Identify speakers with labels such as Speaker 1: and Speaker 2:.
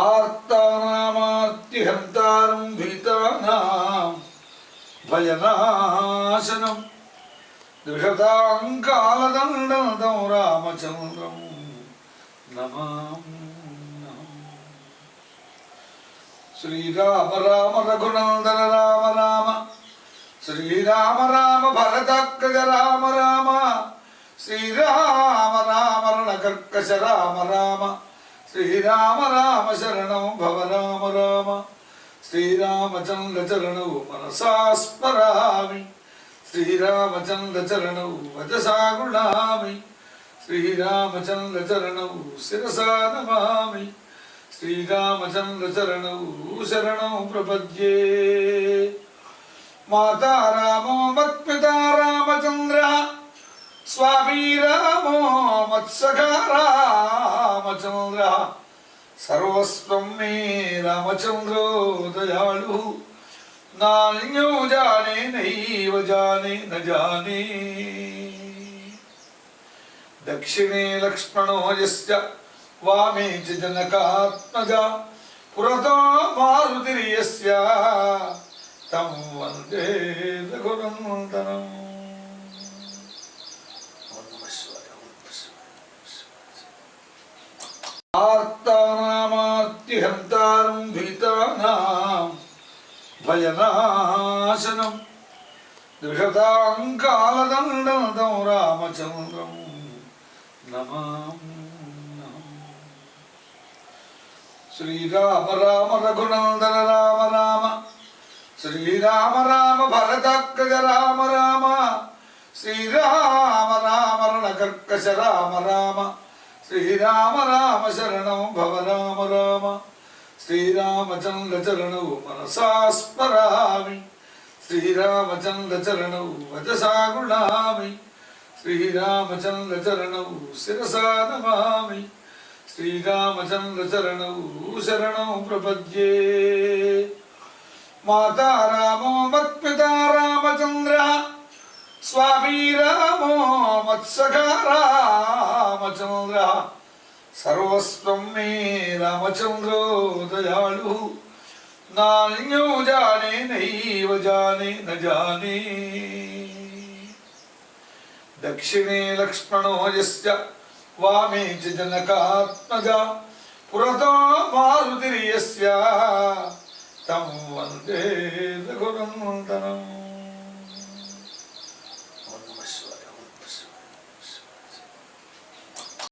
Speaker 1: ఆర్తానామార్తిహంతారం భీతానాం భయనాశనం ద్విషతాం కాలదండం రామచంద్రం నమామి. శ్రీరామ రామ రఘునందన రామ రామ శ్రీరామ రామ భరతగ్రజ రామ రామ శ్రీరామ రామ రణకర్కశ రామ రామ శ్రీరామ రామ శరణం భవ రామ రామ శ్రీరామచంద్ర చరణౌ మనసా స్మరామి శ్రీరామచంద్ర చరణౌ వచసా గృణామి శ్రీరామచంద్ర చరణౌ శిరసా నమామి శ్రీరామచంద్ర చరణౌ శరణం ప్రపద్యే. మాతా రామో మత్పితా రామచంద్ర స్వామీ రామో మత్సఖా రామచంద్ర సర్వస్వం మే రామచంద్రో దయాళు నాన్యో జానే నైవ జానే న జానే. దక్షిణే లక్ష్మణో యస్య వామే చ జనకాత్మజా పురతో మారుతిర్యస్య తం వందే రఘునందనం. ఆర్తానామార్తిహంతారం భీతానాం భయనాశనం ద్విషతాం కాలదండం రామచంద్రం నమామి. శ్రీరామ రామ రఘునందన రామ రామ శ్రీరామ రామ భరతగ్రజ రామ రామ శ్రీరామ రామ రణకర్కశ రామ రామ శ్రీరామ రామ శరణం భవ రామ రామ శ్రీరామచంద్ర చరణౌ మనసా స్మరామి శ్రీరామచంద్ర చరణౌ వచసా గృణామి శ్రీరామచంద్ర చరణౌ శిరసా నమామి శ్రీరామచంద్ర చరణౌ శరణం ప్రపద్యే. మాతా రామో మత్పితా రామచంద్ర స్వామీ రామో మత్సఖా రామచంద్ర సర్వస్వం మే రామచంద్రో దయాళు నాన్యో జానే నైవ జానే న జానే. దక్షిణే లక్ష్మణో యస్య వామే చ జనకాత్మజా పురతో మారుతిర్యస్య తం వందే రఘునందనం.